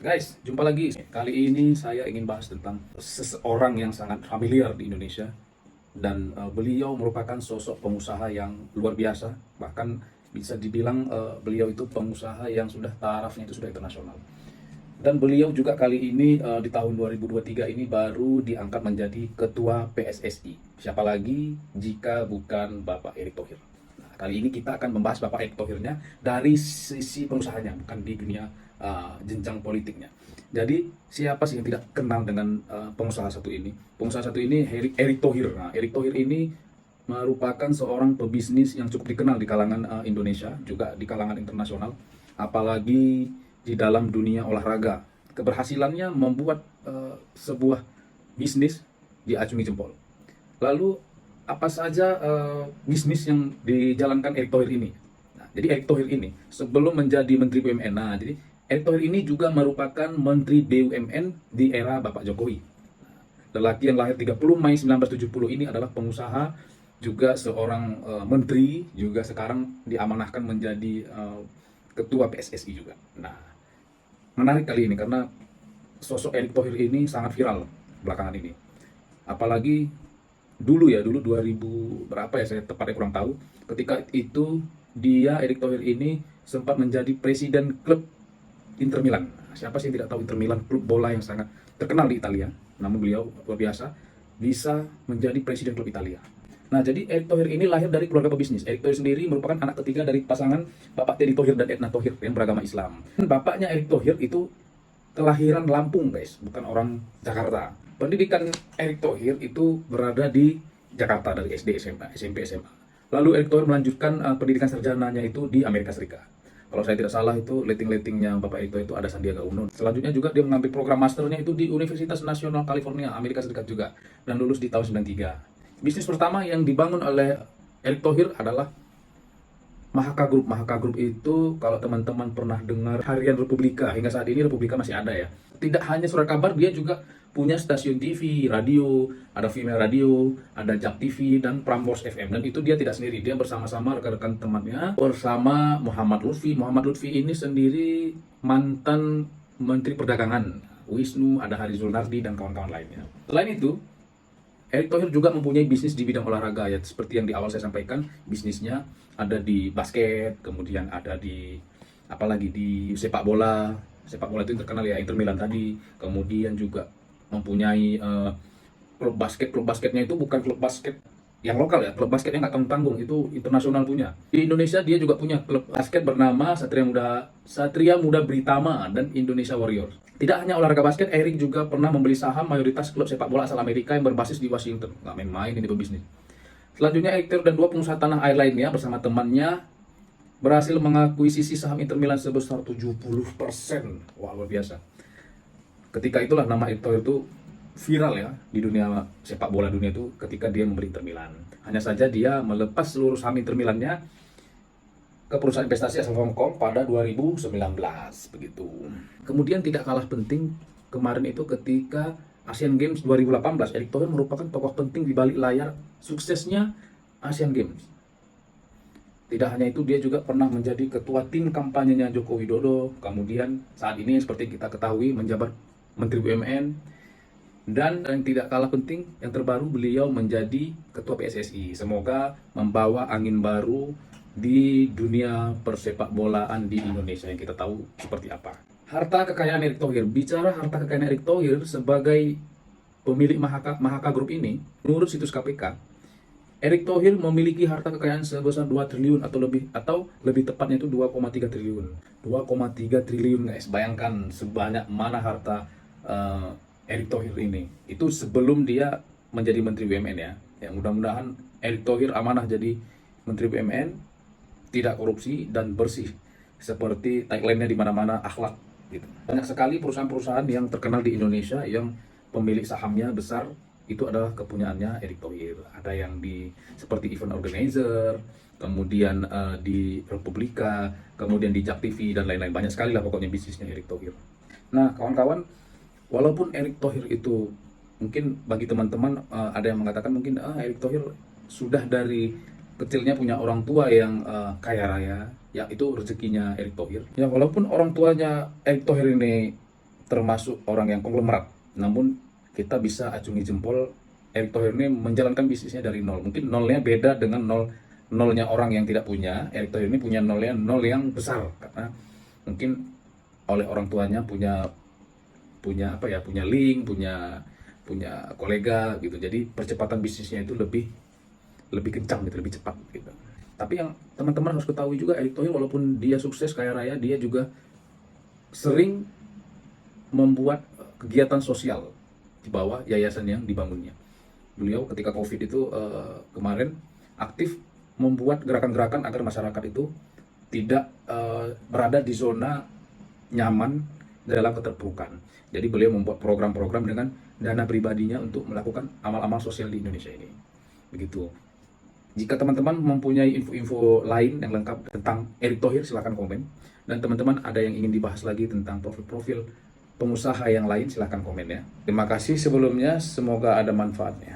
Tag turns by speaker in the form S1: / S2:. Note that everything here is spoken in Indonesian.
S1: Guys, jumpa lagi. Kali ini saya ingin bahas tentang seseorang yang sangat familiar di Indonesia dan beliau merupakan sosok pengusaha yang luar biasa. Bahkan bisa dibilang beliau itu pengusaha yang sudah tarafnya itu sudah internasional. Dan beliau juga kali ini di tahun 2023 ini baru diangkat menjadi ketua PSSI. Siapa lagi jika bukan Bapak Erick Thohir. Nah, kali ini kita akan membahas Bapak Erick Thohirnya dari sisi pengusahanya, bukan di dunia jenjang politiknya. Jadi siapa sih yang tidak kenal dengan pengusaha satu ini? Pengusaha satu ini Erick Thohir. Nah, Erick Thohir ini merupakan seorang pebisnis yang cukup dikenal di kalangan Indonesia, juga di kalangan internasional, apalagi di dalam dunia olahraga. Keberhasilannya membuat sebuah bisnis diacungi jempol. Lalu apa saja bisnis yang dijalankan Erick Thohir ini? Nah, jadi Erick Thohir ini sebelum menjadi Menteri BUMN, nah jadi Erick Thohir ini juga merupakan Menteri BUMN di era Bapak Jokowi. Lelaki yang lahir 30 Mei 1970 ini adalah pengusaha, juga seorang menteri, juga sekarang diamanahkan menjadi ketua PSSI juga. Nah, menarik kali ini karena sosok Erick Thohir ini sangat viral belakangan ini. Apalagi dulu 2000 berapa ya, saya tepatnya kurang tahu. Ketika itu dia, Erick Thohir ini sempat menjadi presiden klub Inter Milan. Siapa sih yang tidak tahu Inter Milan, klub bola yang sangat terkenal di Italia. Namun beliau luar biasa bisa menjadi presiden klub Italia. Nah, jadi Erick Thohir ini lahir dari keluarga pebisnis. Erick Thohir sendiri merupakan anak ketiga dari pasangan Bapak Teddy Thohir dan Edna Thohir yang beragama Islam. Bapaknya Erick Thohir itu kelahiran Lampung, guys, bukan orang Jakarta. Pendidikan Erick Thohir itu berada di Jakarta dari SD, SMA, SMP, SMA. Lalu Erick Thohir melanjutkan pendidikan sarjananya itu di Amerika Serikat. Kalau saya tidak salah itu letting-lettingnya Bapak Erick Thohir itu ada Sandiaga Uno. Selanjutnya juga dia mengambil program masternya itu di Universitas Nasional California, Amerika Serikat juga. Dan lulus di tahun 93. Bisnis pertama yang dibangun oleh Erick Thohir adalah Mahaka Group. Mahaka Group itu kalau teman-teman pernah dengar Harian Republika, hingga saat ini Republika masih ada ya. Tidak hanya surat kabar, dia juga punya stasiun TV, radio, ada female radio, ada Jak TV, dan Prambors FM. Dan itu dia tidak sendiri, dia bersama-sama rekan-rekan temannya, bersama Muhammad Lutfi. Muhammad Lutfi ini sendiri mantan Menteri Perdagangan, Wisnu, ada Hari Zulnardi, dan kawan-kawan lainnya. Selain itu, Erick Thohir juga mempunyai bisnis di bidang olahraga ya, seperti yang di awal saya sampaikan, bisnisnya ada di basket, kemudian ada di apalagi di sepak bola. Sepak bola itu yang terkenal ya, Inter Milan tadi. Kemudian juga mempunyai klub basket. Klub basketnya itu bukan klub basket yang lokal ya, klub basket yang nggak tanggung-tanggung, itu internasional punya. Di Indonesia dia juga punya klub basket bernama Satria Muda Britama dan Indonesia Warriors. Tidak hanya olahraga basket, Erick juga pernah membeli saham mayoritas klub sepak bola asal Amerika yang berbasis di Washington. Nggak main-main ini pebisnis. Selanjutnya Erick Thohir dan dua pengusaha tanah air lainnya bersama temannya berhasil mengakuisisi saham Inter Milan sebesar 70%. Wah, luar biasa. Ketika itulah nama Erick Thohir itu viral ya di dunia sepak bola dunia itu ketika dia membeli Inter Milan. Hanya saja dia melepas seluruh saham Inter Milannya ke perusahaan investasi asal Hong Kong pada 2019 begitu. Kemudian tidak kalah penting kemarin itu ketika Asian Games 2018, Erick Thohir merupakan tokoh penting di balik layar suksesnya Asian Games. Tidak hanya itu, dia juga pernah menjadi ketua tim kampanyenya Joko Widodo. Kemudian saat ini seperti kita ketahui menjabat Menteri BUMN. Dan yang tidak kalah penting, yang terbaru beliau menjadi ketua PSSI. Semoga membawa angin baru di dunia persepak bolaan di Indonesia yang kita tahu seperti apa. Harta kekayaan Erick Thohir. Bicara harta kekayaan Erick Thohir sebagai pemilik Mahaka Group ini, menurut situs KPK, Erick Thohir memiliki harta kekayaan sebesar 2 triliun atau lebih tepatnya itu 2,3 triliun. 2,3 triliun guys. Bayangkan sebanyak mana harta Erick Thohir ini. Itu sebelum dia menjadi Menteri BUMN ya. Ya, mudah-mudahan Erick Thohir amanah jadi Menteri BUMN, tidak korupsi dan bersih. Seperti tagline-nya di mana-mana akhlak gitu. Banyak sekali perusahaan-perusahaan yang terkenal di Indonesia yang pemilik sahamnya besar itu adalah kepunyaannya Erick Thohir. Ada yang di seperti event organizer, kemudian di Republika, kemudian di Jak TV dan lain-lain. Banyak sekali lah pokoknya bisnisnya Erick Thohir. Nah, kawan-kawan, walaupun Erick Thohir itu mungkin bagi teman-teman ada yang mengatakan mungkin Erick Thohir sudah dari kecilnya punya orang tua yang kaya raya, ya itu rezekinya Erick Thohir. Ya walaupun orang tuanya Erick Thohir ini termasuk orang yang konglomerat. Namun kita bisa acungi jempol Erick Thohir ini menjalankan bisnisnya dari nol. Mungkin nolnya beda dengan nolnya orang yang tidak punya. Erick Thohir ini punya nolnya nol yang besar karena mungkin oleh orang tuanya punya punya link, punya kolega gitu. Jadi percepatan bisnisnya itu lebih kencang gitu, lebih cepat gitu. Tapi yang teman-teman harus ketahui juga, Erick Thohir walaupun dia sukses kaya raya, dia juga sering membuat kegiatan sosial di bawah yayasan yang dibangunnya. Beliau ketika COVID itu kemarin aktif membuat gerakan-gerakan agar masyarakat itu tidak berada di zona nyaman dalam keterpurukan. Jadi beliau membuat program-program dengan dana pribadinya untuk melakukan amal-amal sosial di Indonesia ini. Begitu. Jika teman-teman mempunyai info-info lain yang lengkap tentang Erick Thohir, silahkan komen. Dan teman-teman ada yang ingin dibahas lagi tentang profil-profil pengusaha yang lain, silahkan komen ya. Terima kasih sebelumnya, semoga ada manfaatnya.